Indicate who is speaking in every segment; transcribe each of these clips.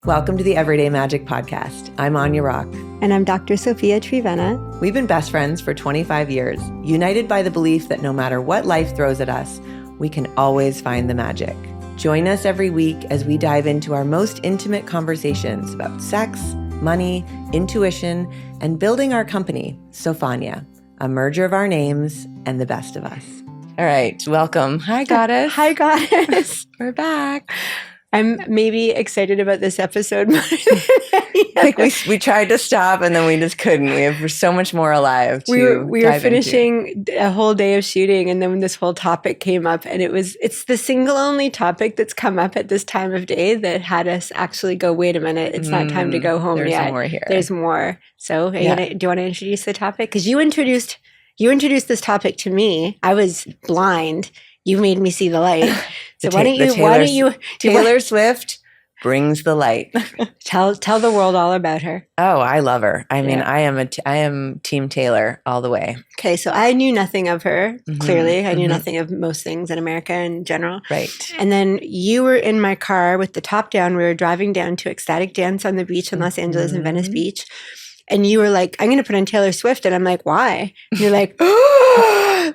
Speaker 1: Welcome to the Everyday Magic Podcast. I'm Anya Rock.
Speaker 2: And I'm Dr. Sofanya.
Speaker 1: We've been best friends for 25 years, united by the belief that no matter what life throws at us, we can always find the magic. Join us every week as we dive into our most intimate conversations about sex, money, intuition, and building our company, Sofanya, a merger of our names and the best of us. All right, welcome. Hi, Goddess.
Speaker 2: Hi, Goddess.
Speaker 1: We're back.
Speaker 2: I'm maybe excited about this episode more than
Speaker 1: I think we tried to stop and then we just couldn't. We have so much more alive to
Speaker 2: We were finishing a whole day of shooting, and then when this whole topic came up, and it's the single only topic that's come up at this time of day that had us actually go, wait a minute, it's not time to go home
Speaker 1: yet.
Speaker 2: There's
Speaker 1: more here.
Speaker 2: There's more. So do you want to introduce the topic? Because you introduced this topic to me. I was blind. You made me see the light. So why don't you
Speaker 1: Taylor Swift brings the light.
Speaker 2: Tell the world all about her.
Speaker 1: Oh, I love her. I mean, I am Team Taylor all the way.
Speaker 2: Okay, so I knew nothing of her. Clearly, I knew nothing of most things in America in general.
Speaker 1: Right.
Speaker 2: And then you were in my car with the top down. We were driving down to Ecstatic Dance on the beach in Los Angeles and Venice Beach. And you were like, I'm going to put on Taylor Swift. And I'm like, why? And you're like,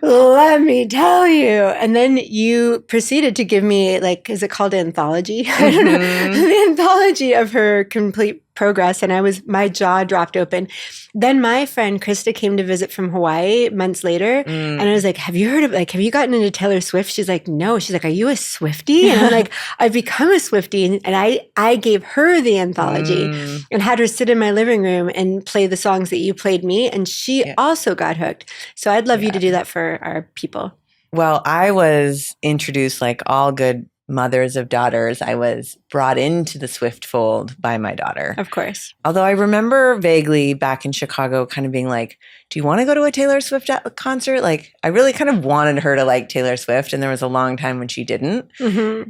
Speaker 2: let me tell you. And then you proceeded to give me, like, is it called anthology? I don't know. The anthology of her complete progress. And my jaw dropped open. Then my friend Krista came to visit from Hawaii months later. And I was like, have you gotten into Taylor Swift? She's like, no. She's like, are you a Swiftie? And I'm like, I've become a Swiftie. And I gave her the anthology and had her sit in my living room and play the songs that you played me. And she also got hooked. So I'd love you to do that for our people.
Speaker 1: Well, I was introduced, like all good mothers of daughters, I was brought into the Swift fold by my daughter.
Speaker 2: Of course.
Speaker 1: Although I remember vaguely back in Chicago kind of being like, do you want to go to a Taylor Swift concert? Like, I really kind of wanted her to like Taylor Swift, and there was a long time when she didn't.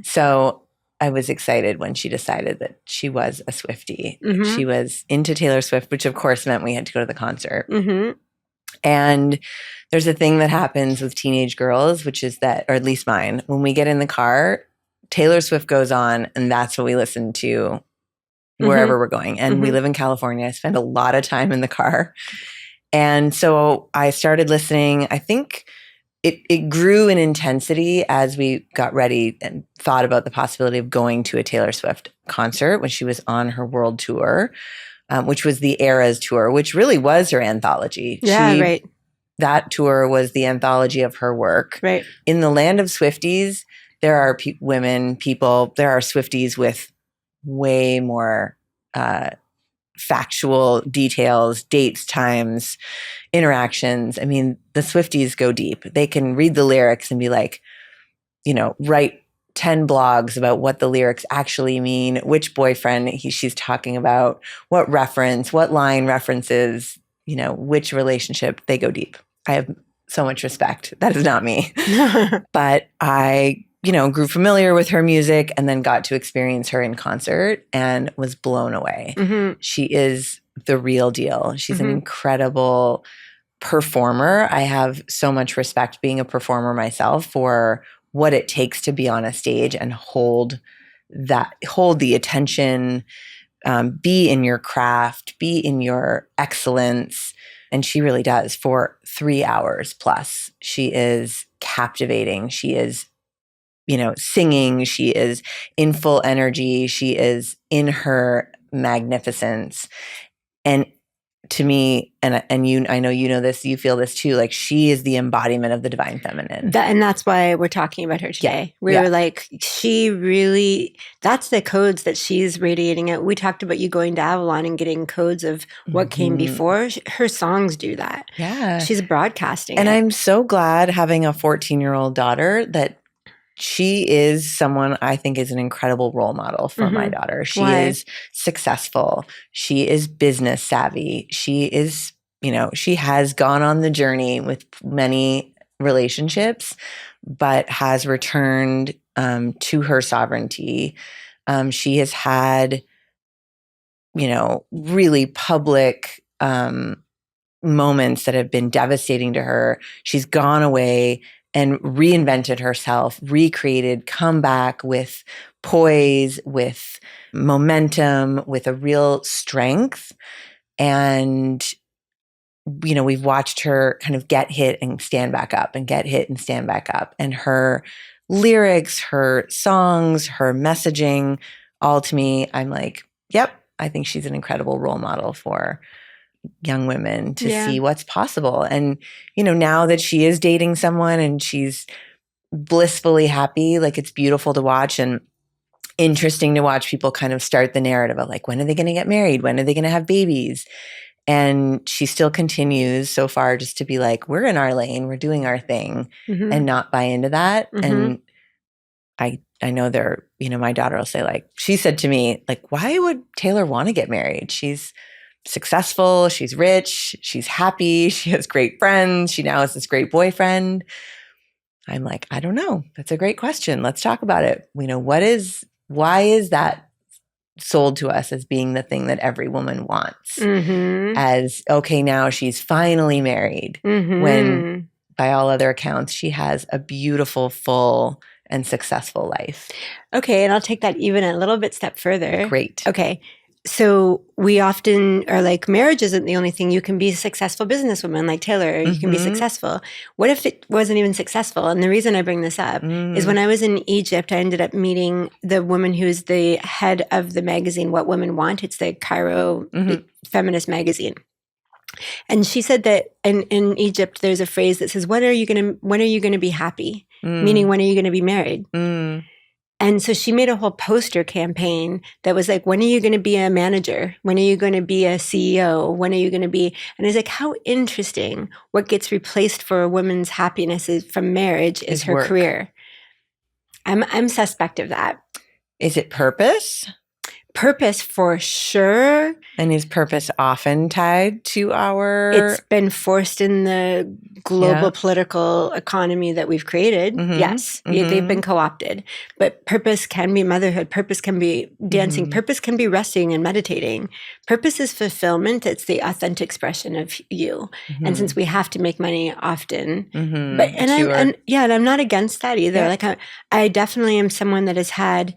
Speaker 1: So I was excited when she decided that she was a Swiftie. She was into Taylor Swift, which of course meant we had to go to the concert. And there's a thing that happens with teenage girls, which is that, or at least mine, when we get in the car, Taylor Swift goes on, and that's what we listen to wherever we're going. And we live in California. I spend a lot of time in the car. And so I started listening. I think it grew in intensity as we got ready and thought about the possibility of going to a Taylor Swift concert when she was on her world tour, which was the Eras tour, which really was her anthology.
Speaker 2: Right.
Speaker 1: That tour was the anthology of her work.
Speaker 2: Right.
Speaker 1: In the land of Swifties, there are there are Swifties with way more factual details, dates, times, interactions. I mean, the Swifties go deep. They can read the lyrics and be like, write 10 blogs about what the lyrics actually mean, which boyfriend she's talking about, what reference, what line references, which relationship. They go deep. I have so much respect. That is not me. But I grew familiar with her music and then got to experience her in concert and was blown away. She is the real deal. She's an incredible performer. I have so much respect being a performer myself for what it takes to be on a stage and hold the attention, be in your craft, be in your excellence. And she really does for 3 hours plus. She is captivating. She is singing. She is in full energy. She is in her magnificence. And to me, and you, I know you know this, you feel this too, like she is the embodiment of the divine feminine.
Speaker 2: And that's why we're talking about her today. We were like, she really, that's the codes that she's radiating out. We talked about you going to Avalon and getting codes of what came before. Her songs do that.
Speaker 1: Yeah.
Speaker 2: She's broadcasting
Speaker 1: And
Speaker 2: it.
Speaker 1: I'm so glad having a 14-year-old daughter that she is someone I think is an incredible role model for my daughter. She is successful. She is business savvy. She is, she has gone on the journey with many relationships, but has returned to her sovereignty. She has had, really public moments that have been devastating to her. She's gone away and reinvented herself, recreated, come back with poise, with momentum, with a real strength. And, you know, we've watched her kind of get hit and stand back up and get hit and stand back up. And her lyrics, her songs, her messaging, all to me, I'm like, yep, I think she's an incredible role model for young women to see what's possible. And, you know, now that she is dating someone and she's blissfully happy, like it's beautiful to watch and interesting to watch people kind of start the narrative of like, when are they going to get married? When are they going to have babies? And she still continues so far just to be like, we're in our lane, we're doing our thing, and not buy into that. And I know there, you know, my daughter will say like, she said to me, like, why would Taylor want to get married? She's successful, she's rich, she's happy, she has great friends, she now has this great boyfriend. I'm like, I don't know. That's a great question. Let's talk about it. You know, why is that sold to us as being the thing that every woman wants? As, okay, now she's finally married, when by all other accounts, she has a beautiful, full, and successful life.
Speaker 2: Okay, and I'll take that even a little bit step further.
Speaker 1: Great.
Speaker 2: Okay. So we often are like, marriage isn't the only thing. You can be a successful businesswoman like Taylor. You can be successful. What if it wasn't even successful? And the reason I bring this up is when I was in Egypt, I ended up meeting the woman who's the head of the magazine, What Women Want. It's the Cairo feminist magazine. And she said that in Egypt, there's a phrase that says, when are you going to be happy? Meaning, when are you going to be married? And so she made a whole poster campaign that was like, when are you going to be a manager? When are you going to be a CEO? When are you going to be? And I was like, how interesting. What gets replaced for a woman's happiness from marriage is her
Speaker 1: work.
Speaker 2: Career. I'm suspect of that.
Speaker 1: Is it purpose?
Speaker 2: Purpose for sure.
Speaker 1: And is purpose often tied to our...
Speaker 2: It's been forced in the global political economy that we've created. Yes, they've been co-opted. But purpose can be motherhood. Purpose can be dancing. Purpose can be resting and meditating. Purpose is fulfillment. It's the authentic expression of you. And since we have to make money often, I'm not against that either.
Speaker 1: Yeah.
Speaker 2: Like I definitely am someone that has had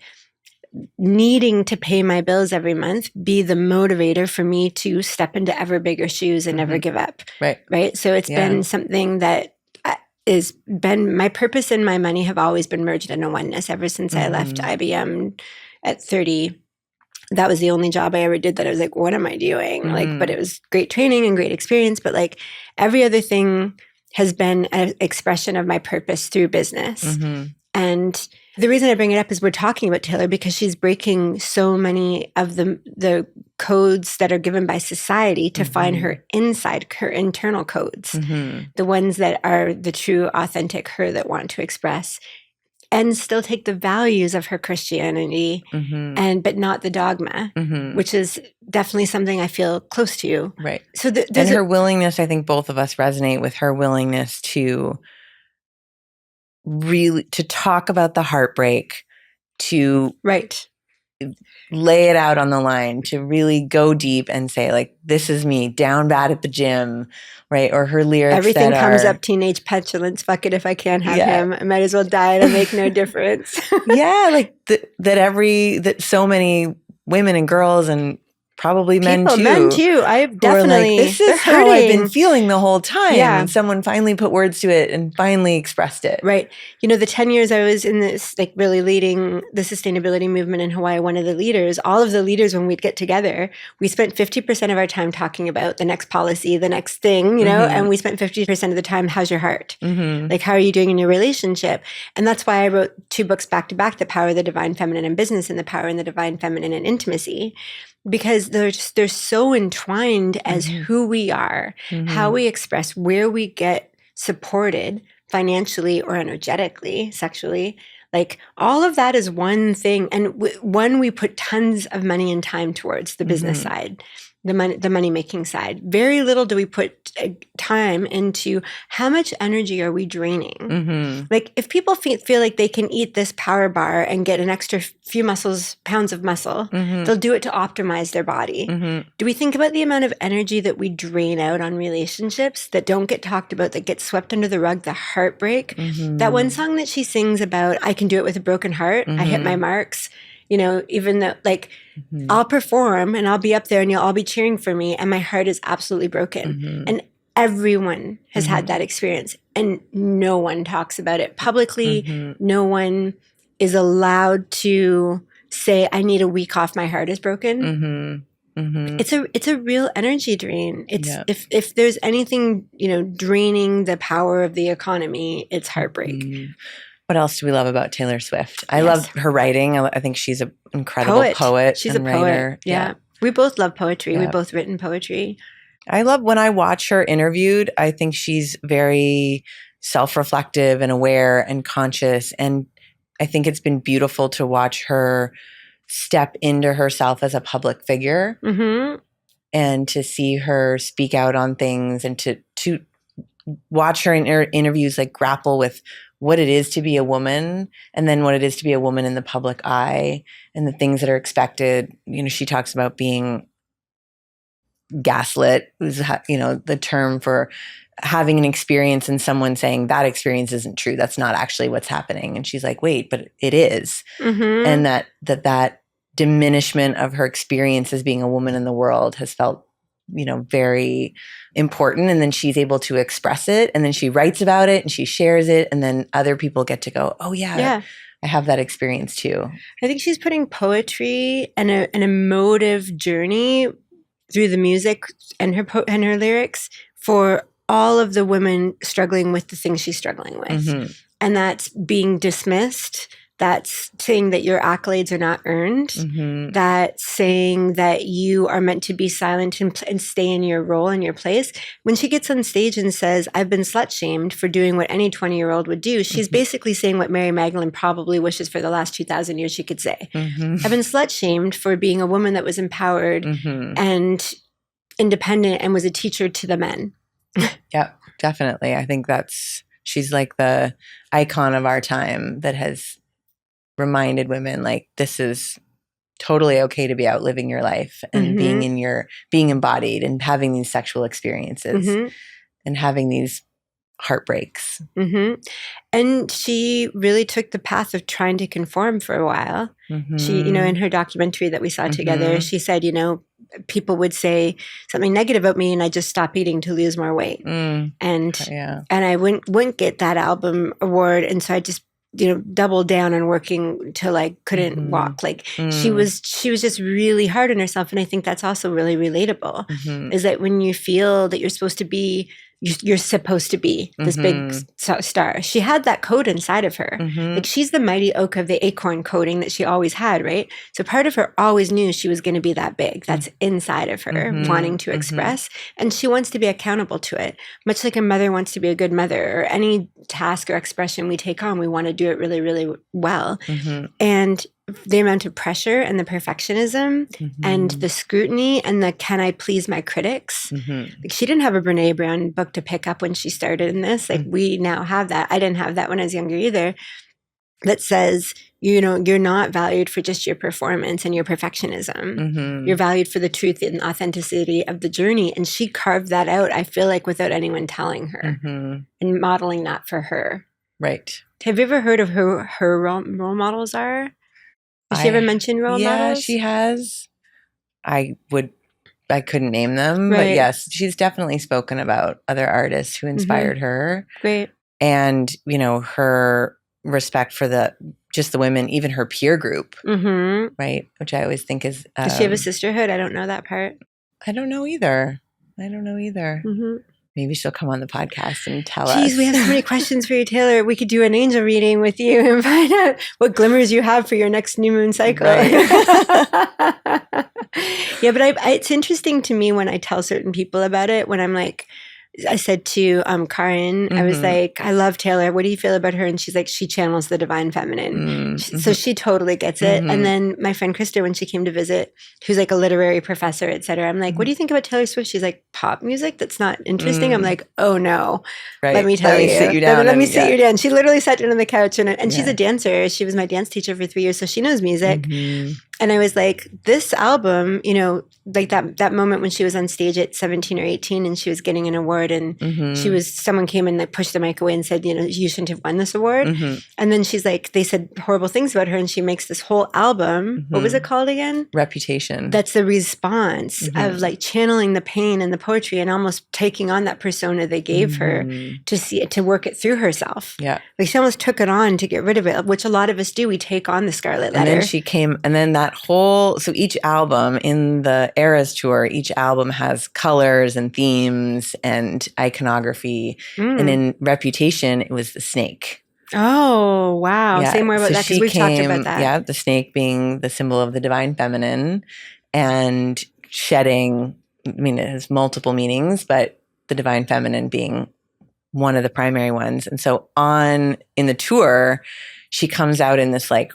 Speaker 2: needing to pay my bills every month be the motivator for me to step into ever bigger shoes and never give up. Right. So it's been something that is been my purpose and my money have always been merged into oneness ever since I left IBM at 30. That was the only job I ever did that I was like, what am I doing? Like, but it was great training and great experience. But like every other thing has been an expression of my purpose through business. And the reason I bring it up is we're talking about Taylor because she's breaking so many of the codes that are given by society to find her internal codes, the ones that are the true, authentic her that want to express and still take the values of her Christianity but not the dogma, which is definitely something I feel close to.
Speaker 1: Right.
Speaker 2: So
Speaker 1: and her willingness, I think both of us resonate with her willingness to really to talk about the heartbreak, to lay it out on the line, to really go deep and say like, this is me down bad at the gym, right? Or her lyrics.
Speaker 2: Everything comes up, teenage petulance. Fuck it, if I can't have him, I might as well die. It'll make no difference.
Speaker 1: Like that so many women and girls and probably men too.
Speaker 2: I've definitely.
Speaker 1: Like, this is how I've been feeling the whole time. Yeah. And someone finally put words to it and finally expressed it.
Speaker 2: Right. You know, the 10 years I was in this, like really leading the sustainability movement in Hawaii, one of the leaders, all of the leaders, when we'd get together, we spent 50% of our time talking about the next policy, the next thing, you know, and we spent 50% of the time, how's your heart? Like, how are you doing in your relationship? And that's why I wrote 2 books back to back, The Power of the Divine Feminine in Business and The Power in the Divine Feminine in Intimacy. Because they're so entwined as who we are, how we express, where we get supported financially or energetically, sexually. Like all of that is one thing. And one we put tons of money and time towards the business side. the money making side. Very little do we put time into how much energy are we draining.
Speaker 1: Mm-hmm.
Speaker 2: Like if people feel like they can eat this power bar and get an extra few pounds of muscle,
Speaker 1: Mm-hmm.
Speaker 2: they'll do it to optimize their body.
Speaker 1: Mm-hmm.
Speaker 2: Do we think about the amount of energy that we drain out on relationships that don't get talked about, that gets swept under the rug, the heartbreak?
Speaker 1: Mm-hmm.
Speaker 2: That one song that she sings about, I can do it with a broken heart. I hit my marks. You know, even though like I'll perform and I'll be up there and you'll all be cheering for me and my heart is absolutely broken. And everyone has had that experience and no one talks about it publicly. No one is allowed to say, I need a week off, my heart is broken. It's a real energy drain. It's if there's anything, you know, draining the power of the economy, it's heartbreak.
Speaker 1: What else do we love about Taylor Swift? I love her writing. I think she's an incredible poet.
Speaker 2: She's
Speaker 1: and
Speaker 2: a poet.
Speaker 1: writer.
Speaker 2: Yeah. We both love poetry.
Speaker 1: Yeah.
Speaker 2: We've both written poetry.
Speaker 1: I love when I watch her interviewed. I think she's very self-reflective and aware and conscious. And I think it's been beautiful to watch her step into herself as a public figure and to see her speak out on things and to watch her in interviews like grapple with what it is to be a woman and then what it is to be a woman in the public eye and the things that are expected. You know, she talks about being gaslit, you know, the term for having an experience and someone saying that experience isn't true. That's not actually what's happening. And she's like, wait, but it is. And that diminishment of her experience as being a woman in the world has felt, you know, very important. And then she's able to express it and then she writes about it and she shares it. And then other people get to go, oh yeah. I have that experience too.
Speaker 2: I think she's putting poetry and an emotive journey through the music and her lyrics for all of the women struggling with the things she's struggling with. And that's being dismissed. That's saying that your accolades are not earned. That's saying that you are meant to be silent and stay in your role and your place. When she gets on stage and says, I've been slut-shamed for doing what any 20-year-old would do, she's basically saying what Mary Magdalene probably wishes for the last 2,000 years she could say. I've been slut-shamed for being a woman that was empowered and independent and was a teacher to the men.
Speaker 1: Yeah, definitely. I think she's like the icon of our time that has reminded women like this is totally okay to be out living your life and being embodied and having these sexual experiences and having these heartbreaks.
Speaker 2: And she really took the path of trying to conform for a while. She, you know, in her documentary that we saw together, she said, you know, people would say something negative about me and I just stop eating to lose more weight. And I wouldn't get that album award. And so I just, you know, doubled down on working till I couldn't walk. Like she was just really hard on herself. And I think that's also really relatable is that when you feel that you're supposed to be this big star. She had that code inside of her. Like she's the mighty oak of the acorn coding that she always had, right? So part of her always knew she was going to be that big. That's inside of her, wanting to express. And she wants to be accountable to it. Much like a mother wants to be a good mother, or any task or expression we take on, we want to do it really, really well. And the amount of pressure and the perfectionism and the scrutiny and the can I please my critics. Like she didn't have a Brene Brown book to pick up when she started in this. Like we now have that. I didn't have that when I was younger either. That says, you know, you're not valued for just your performance and your perfectionism. You're valued for the truth and authenticity of the journey. And she carved that out, I feel like, without anyone telling her and modeling that for her.
Speaker 1: Right.
Speaker 2: Have you ever heard of who her role models are? Has she ever mentioned role models?
Speaker 1: Yeah, she has. I couldn't name them, but yes, she's definitely spoken about other artists who inspired her.
Speaker 2: Great.
Speaker 1: And, you know, her respect for the women, even her peer group, right? Which I always think is...
Speaker 2: Does she have a sisterhood? I don't know that part.
Speaker 1: I don't know either. Maybe she'll come on the podcast and tell us.
Speaker 2: Geez, we have so many questions for you, Taylor. We could do an angel reading with you and find out what glimmers you have for your next new moon cycle.
Speaker 1: Right.
Speaker 2: Yeah, but it's interesting to me when I tell certain people about it, when I'm like, I said to Karin, I was like, I love Taylor. What do you feel about her? And she's like, she channels the divine feminine. So she totally gets it. And then my friend Krista, when she came to visit, who's like a literary professor, et cetera, I'm like, what do you think about Taylor Swift? She's like, pop music? That's not interesting. I'm like, oh no.
Speaker 1: Right.
Speaker 2: Let me tell you.
Speaker 1: Sit you down.
Speaker 2: Let me sit you down. She literally sat down on the couch and she's a dancer. She was my dance teacher for 3 years. So she knows music. And I was like, this album, you know, like that moment when she was on stage at 17 or 18 and she was getting an award and someone came and like pushed the mic away and said, you know, you shouldn't have won this award. And then she's like, they said horrible things about her and she makes this whole album. What was it called again?
Speaker 1: Reputation.
Speaker 2: That's the response of like channeling the pain and the poetry and almost taking on that persona they gave her to work it through herself.
Speaker 1: Yeah.
Speaker 2: Like she almost took it on to get rid of it, which a lot of us do. We take on the scarlet letter.
Speaker 1: And then she came, and then that whole, so each album in the Eras tour, each album has colors and themes and iconography. And in Reputation, it was the snake.
Speaker 2: Oh, wow.
Speaker 1: Yeah.
Speaker 2: Say more about
Speaker 1: So
Speaker 2: that because we've talked about that.
Speaker 1: Yeah, the snake being the symbol of the divine feminine and shedding, I mean, it has multiple meanings, but the divine feminine being one of the primary ones. And so in the tour, she comes out in this like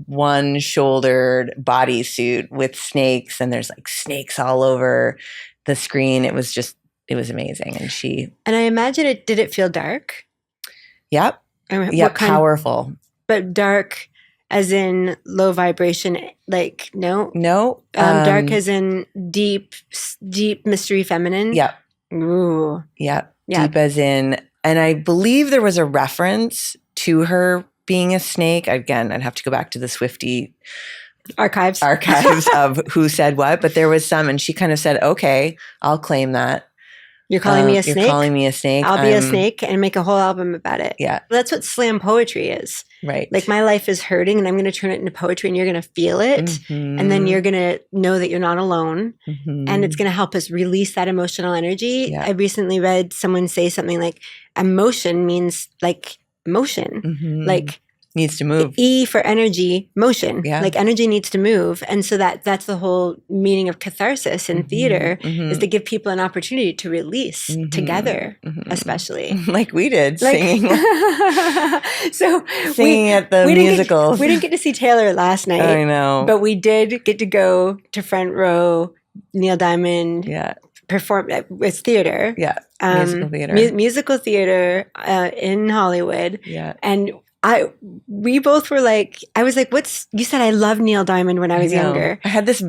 Speaker 1: one-shouldered bodysuit with snakes, and there's like snakes all over the screen. It was amazing. And
Speaker 2: I imagine did it feel dark?
Speaker 1: Yep. Yeah, powerful.
Speaker 2: But dark as in low vibration, like no?
Speaker 1: Dark
Speaker 2: as in deep mystery feminine?
Speaker 1: Yep.
Speaker 2: Ooh.
Speaker 1: Yep. Deep as in, and I believe there was a reference to her being a snake. Again, I'd have to go back to the Swiftie
Speaker 2: archives
Speaker 1: of who said what, but there was some, and she kind of said, okay, I'll claim that.
Speaker 2: You're calling me a snake?
Speaker 1: You're calling me a snake.
Speaker 2: I'll be a snake and make a whole album about it.
Speaker 1: Yeah.
Speaker 2: That's what slam poetry is.
Speaker 1: Right.
Speaker 2: Like my life is hurting and I'm going to turn it into poetry and you're going to feel it. And then you're going to know that you're not alone. And it's going to help us release that emotional energy.
Speaker 1: Yeah.
Speaker 2: I recently read someone say something like emotion means like motion. Like
Speaker 1: needs to move.
Speaker 2: E for energy, motion.
Speaker 1: Yeah.
Speaker 2: Like energy needs to move. And so that's the whole meaning of catharsis in theater is to give people an opportunity to release together, especially.
Speaker 1: Like we did, singing.
Speaker 2: So
Speaker 1: singing at the musicals.
Speaker 2: We didn't get to see Taylor last night.
Speaker 1: I know.
Speaker 2: But we did get to go to front row, Neil Diamond.
Speaker 1: Yeah.
Speaker 2: Perform with theater.
Speaker 1: Yeah. Musical theater.
Speaker 2: Musical theater in Hollywood.
Speaker 1: Yeah.
Speaker 2: And we both were like, I was like, you said I loved Neil Diamond when I was younger.
Speaker 1: I had this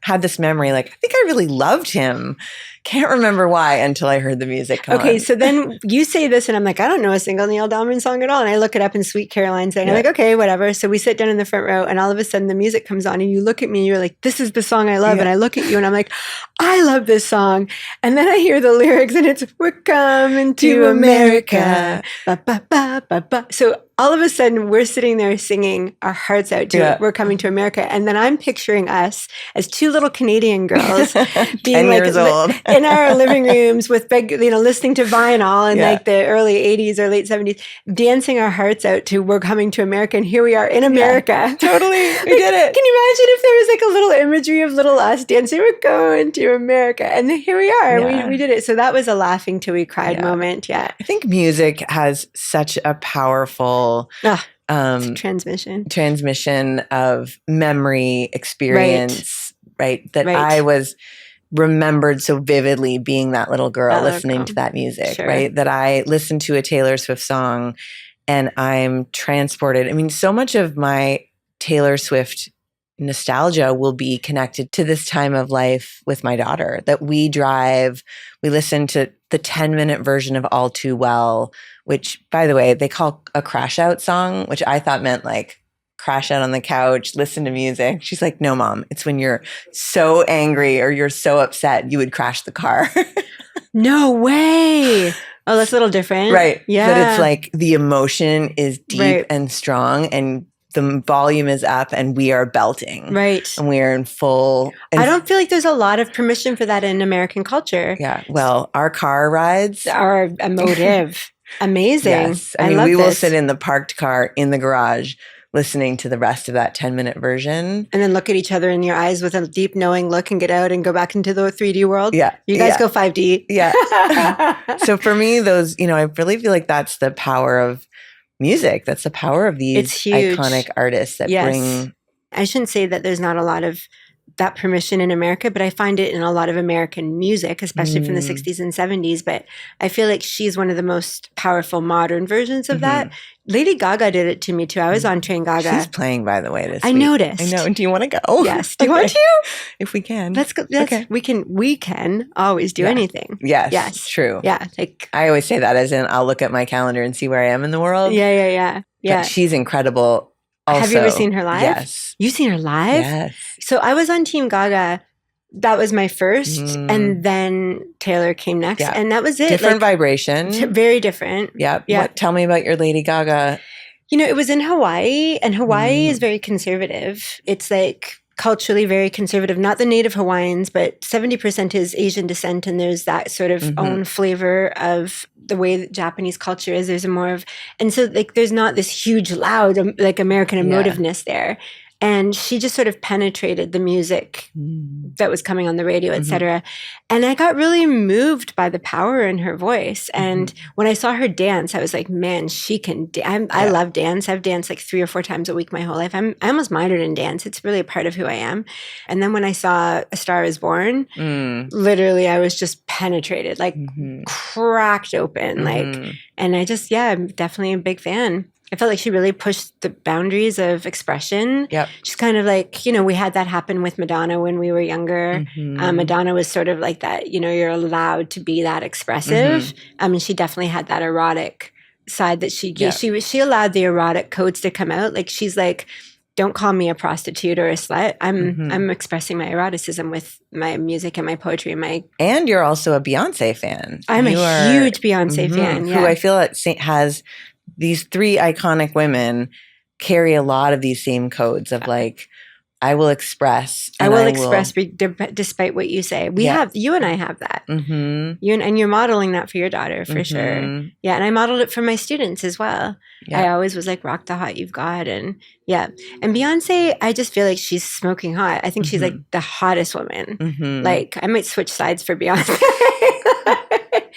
Speaker 1: had this memory, like, I think I really loved him. Can't remember why until I heard the music come on.
Speaker 2: So then you say this and I'm like, I don't know a single Neil Diamond song at all. And I look it up in Sweet Caroline saying, I'm like, okay, whatever. So we sit down in the front row and all of a sudden the music comes on and you look at me and you're like, this is the song I love. And I look at you and I'm like, I love this song. And then I hear the lyrics and it's, we're coming to America. Ba, ba, ba, ba, ba. So all of a sudden we're sitting there singing our hearts out to it. We're coming to America. And then I'm picturing us as two little Canadian girls being
Speaker 1: 10 years old.
Speaker 2: In our living rooms with listening to vinyl in like the early 80s or late 70s, dancing our hearts out to We're Coming to America. And here we are in America.
Speaker 1: Yeah, totally. We did it.
Speaker 2: Can you imagine if there was like a little imagery of little us dancing, we're going to America. And then here we are. Yeah. We did it. So that was a laughing till we cried moment. Yeah.
Speaker 1: I think music has such a powerful transmission of memory, experience, right? That I was remembered so vividly being that little girl listening to that music, right? That I listened to a Taylor Swift song and I'm transported. I mean, so much of my Taylor Swift nostalgia will be connected to this time of life with my daughter, that we listen to the 10-minute version of All Too Well, which, by the way, they call a crash out song, which I thought meant like crash out on the couch, listen to music. She's like, no, Mom, it's when you're so angry or you're so upset, you would crash the car.
Speaker 2: No way. Oh, that's a little different.
Speaker 1: Right.
Speaker 2: Yeah.
Speaker 1: But it's like the emotion is deep and strong and the volume is up and we are belting.
Speaker 2: Right.
Speaker 1: And we are in full.
Speaker 2: I don't feel like there's a lot of permission for that in American culture.
Speaker 1: Yeah. Well, our car rides
Speaker 2: are emotive. Amazing.
Speaker 1: Yes. I mean, we will sit in the parked car in the garage listening to the rest of that 10-minute version.
Speaker 2: And then look at each other in your eyes with a deep knowing look and get out and go back into the 3D world.
Speaker 1: Yeah.
Speaker 2: You guys go 5D.
Speaker 1: Yeah. So for me, those, I really feel like that's the power of music. That's the power of these iconic artists that bring.
Speaker 2: I shouldn't say that there's not a lot of that permission in America, but I find it in a lot of American music, especially from the 60s and 70s. But I feel like she's one of the most powerful modern versions of that. Lady Gaga did it to me too. I was on Train Gaga.
Speaker 1: She's playing, by the way, this week.
Speaker 2: I noticed.
Speaker 1: I know. Do you want to go?
Speaker 2: Yes. Do you want to?
Speaker 1: If we can.
Speaker 2: Let's go. Okay. We can always do anything.
Speaker 1: Yes. True.
Speaker 2: Yeah. Like
Speaker 1: I always say that as in I'll look at my calendar and see where I am in the world.
Speaker 2: Yeah.
Speaker 1: But she's incredible. Also,
Speaker 2: have you ever seen her live?
Speaker 1: Yes.
Speaker 2: You've seen her live?
Speaker 1: Yes.
Speaker 2: So I was on Team Gaga. That was my first. And then Taylor came next. Yeah. And that was it.
Speaker 1: Different vibration.
Speaker 2: Very different.
Speaker 1: Yeah. Tell me about your Lady Gaga.
Speaker 2: It was in Hawaii. And Hawaii is very conservative. It's like culturally very conservative. Not the native Hawaiians, but 70% is Asian descent. And there's that sort of own flavor of the way that Japanese culture is. There's a more of, and so like there's not this huge loud like American emotiveness there. And she just sort of penetrated the music that was coming on the radio, et cetera. And I got really moved by the power in her voice. And when I saw her dance, I was like, man, she can I love dance. I've danced like 3 or 4 times a week my whole life. I almost minored in dance. It's really a part of who I am. And then when I saw A Star Is Born, literally I was just penetrated, like cracked open. Like, and I just, I'm definitely a big fan. I felt like she really pushed the boundaries of expression. Yep. She's kind of like, we had that happen with Madonna when we were younger. Madonna was sort of like that, you're allowed to be that expressive. And she definitely had that erotic side that she gave. She allowed the erotic codes to come out. Like she's like, don't call me a prostitute or a slut. I'm expressing my eroticism with my music and my poetry and
Speaker 1: And you're also a Beyonce fan.
Speaker 2: I'm a huge Beyonce fan. Yeah.
Speaker 1: Who I feel has these 3 iconic women carry a lot of these same codes of like, I will express. Despite what you say. You and I have that. You're modeling that for your daughter for sure. Yeah. And I modeled it for my students as well. Yeah. I always was like, rock the hot you've got. And and Beyonce, I just feel like she's smoking hot. I think she's like the hottest woman. Like I might switch sides for Beyonce.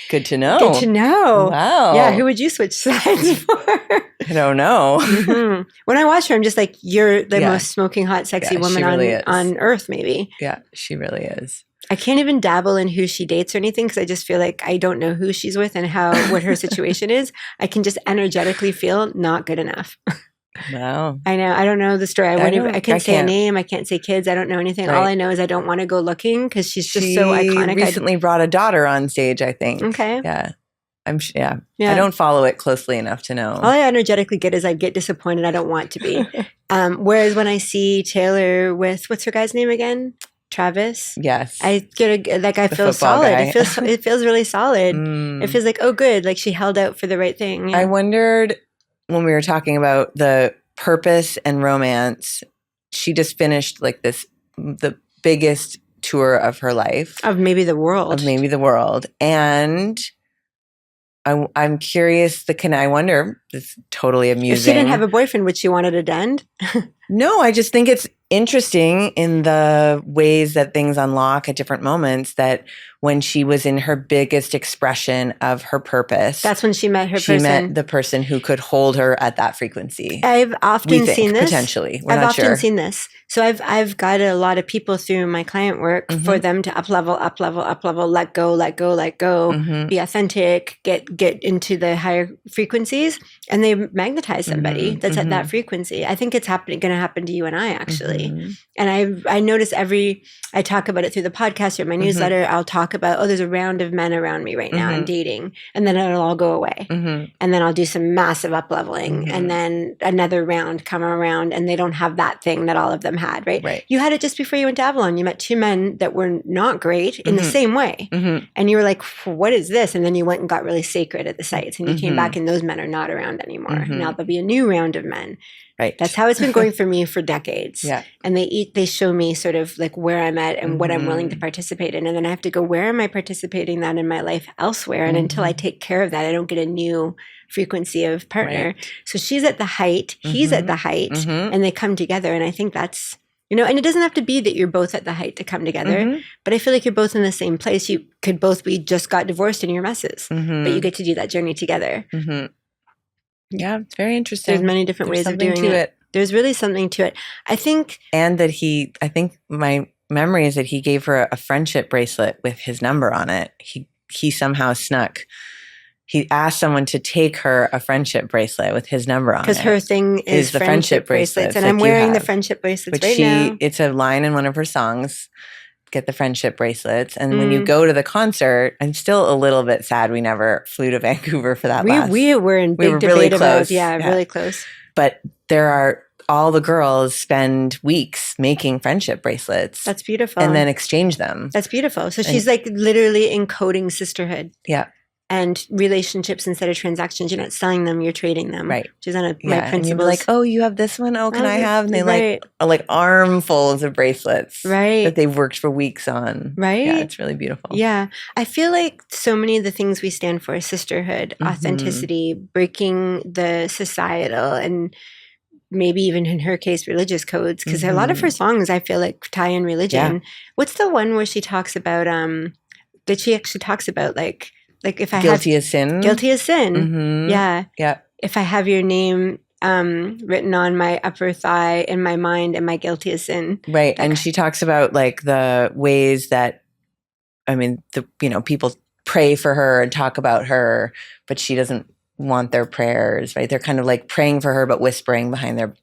Speaker 1: Good to know.
Speaker 2: Good to know.
Speaker 1: Wow.
Speaker 2: Yeah, who would you switch sides for?
Speaker 1: I don't know.
Speaker 2: When I watch her, I'm just like, you're the most smoking hot, sexy woman on earth, maybe.
Speaker 1: Yeah, she really is.
Speaker 2: I can't even dabble in who she dates or anything because I just feel like I don't know who she's with and what her situation is. I can just energetically feel not good enough.
Speaker 1: Wow.
Speaker 2: I know. I don't know the story. I can't say a name. I can't say kids. I don't know anything. Right. All I know is I don't want to go looking because she's just so iconic.
Speaker 1: She recently brought a daughter on stage, I think.
Speaker 2: Okay.
Speaker 1: Yeah. I don't follow it closely enough to know.
Speaker 2: All I energetically get is I get disappointed. I don't want to be. Whereas when I see Taylor with, what's her guy's name again? Travis.
Speaker 1: Yes.
Speaker 2: I get I feel solid. It feels really solid. It feels like, oh, good. Like she held out for the right thing. Yeah.
Speaker 1: I wondered when we were talking about the purpose and romance, she just finished like the biggest tour of her life.
Speaker 2: Of maybe the world.
Speaker 1: And I'm curious, I wonder, it's totally amusing.
Speaker 2: If she didn't have a boyfriend, would she want it to end?
Speaker 1: No, I just think it's interesting in the ways that things unlock at different moments, that when she was in her biggest expression of her purpose.
Speaker 2: That's when she met her person.
Speaker 1: She met the person who could hold her at that frequency.
Speaker 2: I've often seen this.
Speaker 1: Potentially.
Speaker 2: I've often seen this. So I've guided a lot of people through my client work for them to up level, let go, be authentic, get into the higher frequencies, and they magnetize somebody that's at that frequency. I think it's going to happen to you and I actually. And I notice I talk about it through the podcast or my newsletter. I'll talk about, there's a round of men around me right now and dating, and then it'll all go away. And then I'll do some massive up leveling, and then another round come around, and they don't have that thing that all of them had, right? You had it just before you went to Avalon. You met 2 men that were not great in the same way. And you were like, what is this? And then you went and got really sacred at the sites, and you came back and those men are not around anymore. Now there'll be a new round of men.
Speaker 1: Right.
Speaker 2: That's how it's been going for me for decades.
Speaker 1: Yeah.
Speaker 2: And they show me sort of like where I'm at and what I'm willing to participate in. And then I have to go, where am I participating that in my life elsewhere? And until I take care of that, I don't get a new frequency of partner.
Speaker 1: Right.
Speaker 2: So she's at the height, he's at the height, and they come together. And I think that's, and it doesn't have to be that you're both at the height to come together, but I feel like you're both in the same place. You could both be just got divorced and you're messes, but you get to do that journey together.
Speaker 1: Yeah, it's very interesting.
Speaker 2: There's many different ways of doing it. There's really something to it. I think
Speaker 1: my memory is that he gave her a friendship bracelet with his number on it. He somehow snuck. He asked someone to take her a friendship bracelet with his number on it.
Speaker 2: Because her thing is the friendship bracelets. And I'm wearing the friendship bracelets now.
Speaker 1: It's a line in one of her songs. Get the friendship bracelets. And when you go to the concert, I'm still a little bit sad we never flew to Vancouver for that
Speaker 2: we were in big debate
Speaker 1: really
Speaker 2: about, really close.
Speaker 1: But all the girls spend weeks making friendship bracelets.
Speaker 2: That's beautiful.
Speaker 1: And then exchange them.
Speaker 2: That's beautiful. So she's like literally encoding sisterhood.
Speaker 1: Yeah.
Speaker 2: And relationships instead of transactions. You're not selling them, you're trading them.
Speaker 1: Right.
Speaker 2: Which is on my principles.
Speaker 1: And you'd be like, oh, you have this one? Oh, can I have? And they like armfuls of bracelets.
Speaker 2: Right.
Speaker 1: That they've worked for weeks on.
Speaker 2: Right.
Speaker 1: Yeah, it's really beautiful.
Speaker 2: Yeah. I feel like so many of the things we stand for, sisterhood, authenticity, breaking the societal and maybe even in her case, religious codes, because a lot of her songs, I feel like, tie in religion. Yeah. What's the one where she talks about, that she actually talks about like if I
Speaker 1: guilty as sin.
Speaker 2: Guilty as sin. Yeah.
Speaker 1: Yeah.
Speaker 2: If I have your name written on my upper thigh in my mind, am I guilty as sin?
Speaker 1: Right. And she talks about like the ways that, people pray for her and talk about her, but she doesn't want their prayers, right? They're kind of like praying for her, but whispering behind her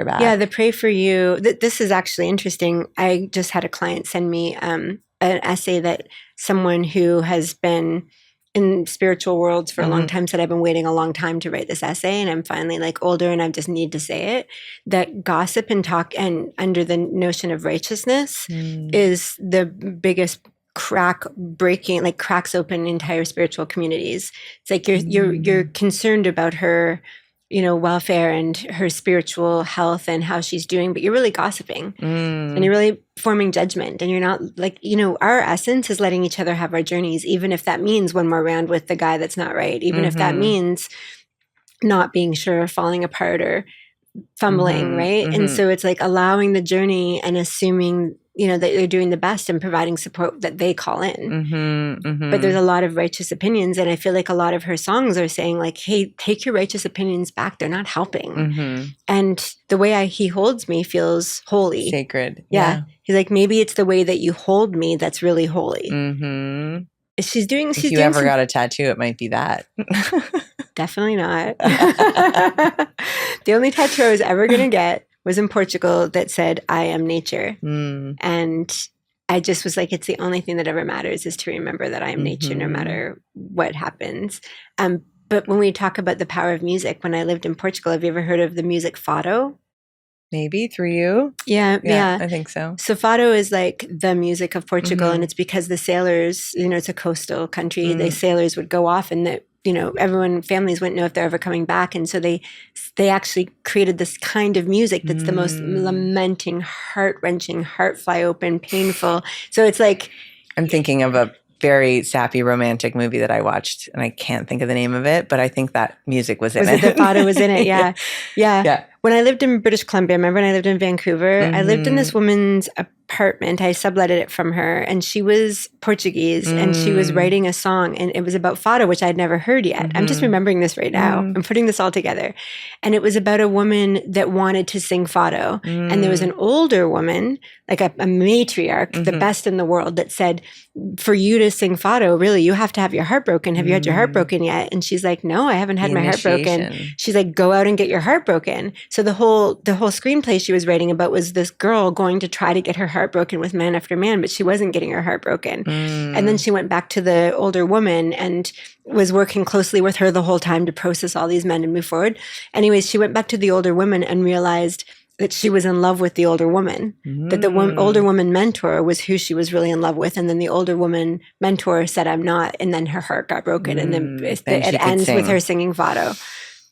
Speaker 1: back.
Speaker 2: Yeah. The pray for you. This is actually interesting. I just had a client send me an essay that someone who has been in spiritual worlds for a long time said, I've been waiting a long time to write this essay, and I'm finally like older and I just need to say it, that gossip and talk and under the notion of righteousness is the biggest cracks open entire spiritual communities. It's like you're concerned about her, welfare and her spiritual health and how she's doing, but you're really gossiping and you're really forming judgment, and you're not like, our essence is letting each other have our journeys, even if that means one more round with the guy that's not right, even if that means not being sure, falling apart or fumbling, right? And so it's like allowing the journey and assuming that they're doing the best and providing support that they call in. But there's a lot of righteous opinions. And I feel like a lot of her songs are saying like, hey, take your righteous opinions back. They're not helping. And the way he holds me feels holy.
Speaker 1: Sacred.
Speaker 2: Yeah. He's like, maybe it's the way that you hold me that's really holy. She's doing
Speaker 1: If you ever got a tattoo, it might be that.
Speaker 2: Definitely not. The only tattoo I was ever going to get was in Portugal that said, I am nature. And I just was like, it's the only thing that ever matters is to remember that I am nature no matter what happens. But when we talk about the power of music, when I lived in Portugal, have you ever heard of the music fado?
Speaker 1: Maybe through you?
Speaker 2: Yeah.
Speaker 1: I think so.
Speaker 2: So fado is like the music of Portugal, and it's because the sailors, it's a coastal country, the sailors would go off and families wouldn't know if they're ever coming back. And so they actually created this kind of music that's the most lamenting, heart-wrenching, heart fly open, painful. So it's like...
Speaker 1: I'm thinking of a very sappy romantic movie that I watched, and I can't think of the name of it, but I think that music was in it.
Speaker 2: The fado was in it? Yeah. When I lived in British Columbia, remember when I lived in Vancouver, I lived in this woman's apartment. I subletted it from her, and she was Portuguese, and she was writing a song, and it was about fado, which I'd never heard yet. I'm just remembering this right now. I'm putting this all together. And it was about a woman that wanted to sing fado. And there was an older woman, like a matriarch, the best in the world, that said, for you to sing fado, really, you have to have your heart broken. Have you had your heart broken yet? And she's like, no, I haven't had my heart broken. She's like, go out and get your heart broken. So the whole screenplay she was writing about was this girl going to try to get her heart broken with man after man, but she wasn't getting her heart broken. And then she went back to the older woman and was working closely with her the whole time to process all these men and move forward. Anyways, she went back to the older woman and realized that she was in love with the older woman, that the older woman mentor was who she was really in love with. And then the older woman mentor said, I'm not. And then her heart got broken. And then it ends with her singing fado.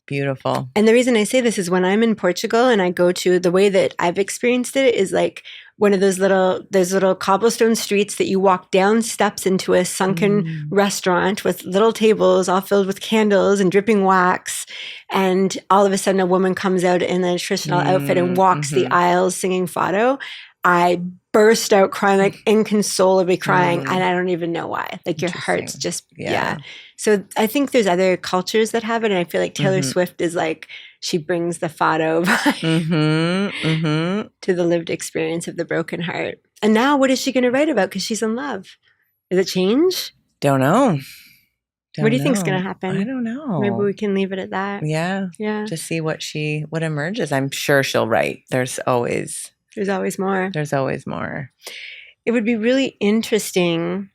Speaker 1: Beautiful.
Speaker 2: And the reason I say this is when I'm in Portugal and I go to, the way that I've experienced it is like one of those little cobblestone streets that you walk down steps into a sunken restaurant with little tables all filled with candles and dripping wax. And all of a sudden a woman comes out in a traditional outfit and walks the aisles singing fado. I burst out crying, like inconsolably crying, and I don't even know why. Like your heart's just, yeah. So I think there's other cultures that have it, and I feel like Taylor Swift is like, she brings the fado vibe to the lived experience of the broken heart. And now what is she going to write about? Because she's in love. Is it change?
Speaker 1: Don't know.
Speaker 2: What do you think is going to happen?
Speaker 1: I don't know.
Speaker 2: Maybe we can leave it at that.
Speaker 1: Yeah. Just see what emerges. I'm sure she'll write. There's always more. There's always more.
Speaker 2: It would be really interesting.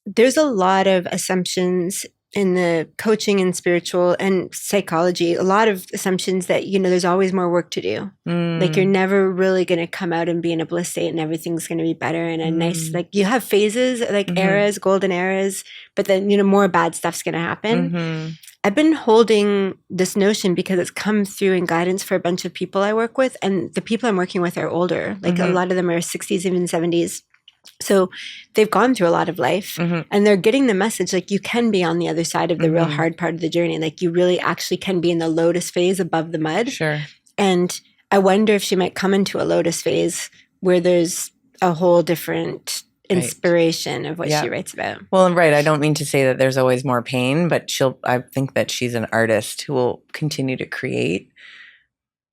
Speaker 2: There's a lot of assumptions in the coaching and spiritual and psychology, a lot of assumptions that, there's always more work to do. Like you're never really going to come out and be in a bliss state and everything's going to be better and a nice, like you have phases, like eras, golden eras, but then, more bad stuff's going to happen. I've been holding this notion because it's come through in guidance for a bunch of people I work with. And the people I'm working with are older. Like a lot of them are 60s, even 70s. So they've gone through a lot of life and they're getting the message, like you can be on the other side of the real hard part of the journey. Like you really actually can be in the lotus phase above the mud.
Speaker 1: Sure.
Speaker 2: And I wonder if she might come into a lotus phase where there's a whole different inspiration of what she writes about.
Speaker 1: Well, right. I don't mean to say that there's always more pain, but I think that she's an artist who will continue to create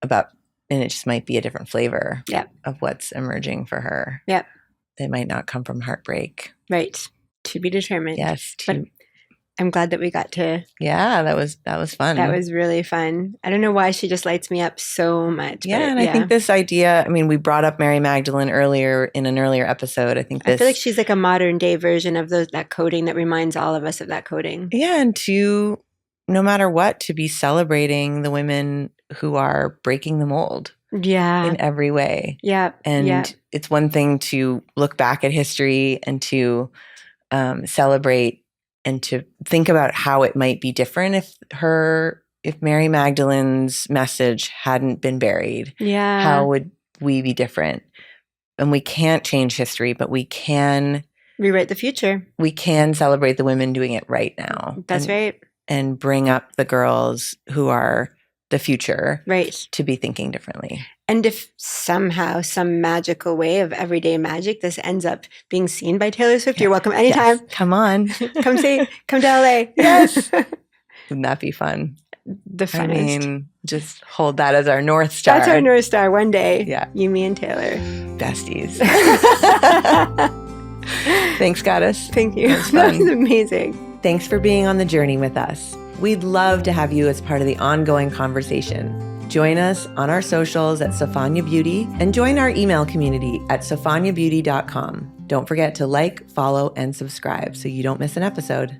Speaker 1: and it just might be a different flavor of what's emerging for her.
Speaker 2: Yeah.
Speaker 1: They might not come from heartbreak.
Speaker 2: Right. To be determined.
Speaker 1: Yes.
Speaker 2: But I'm glad that we got to.
Speaker 1: Yeah, that was fun.
Speaker 2: That was really fun. I don't know why she just lights me up so much.
Speaker 1: Yeah, I think this idea, we brought up Mary Magdalene in an earlier episode. I feel
Speaker 2: like she's like a modern day version of that coding that reminds all of us of that coding.
Speaker 1: Yeah, and no matter what, to be celebrating the women who are breaking the mold.
Speaker 2: Yeah.
Speaker 1: In every way.
Speaker 2: Yeah.
Speaker 1: And it's one thing to look back at history and to celebrate and to think about how it might be different if Mary Magdalene's message hadn't been buried.
Speaker 2: Yeah.
Speaker 1: How would we be different? And we can't change history, but we can
Speaker 2: rewrite the future.
Speaker 1: We can celebrate the women doing it right now.
Speaker 2: That's right.
Speaker 1: And bring up the girls who are the future,
Speaker 2: right, to be
Speaker 1: thinking differently.
Speaker 2: And if somehow, some magical way of everyday magic, this ends up being seen by Taylor Swift, you're welcome anytime.
Speaker 1: Yes. Come on.
Speaker 2: Come to LA.
Speaker 1: Yes. Wouldn't that be fun?
Speaker 2: The funnest.
Speaker 1: Just hold that as our North Star.
Speaker 2: That's our North Star one day.
Speaker 1: Yeah.
Speaker 2: You, me, and Taylor.
Speaker 1: Besties. Thanks, Goddess.
Speaker 2: Thank you. That was amazing.
Speaker 1: Thanks for being on the journey with us. We'd love to have you as part of the ongoing conversation. Join us on our socials at Sofanya Beauty and join our email community at sofanyabeauty.com. Don't forget to like, follow, and subscribe so you don't miss an episode.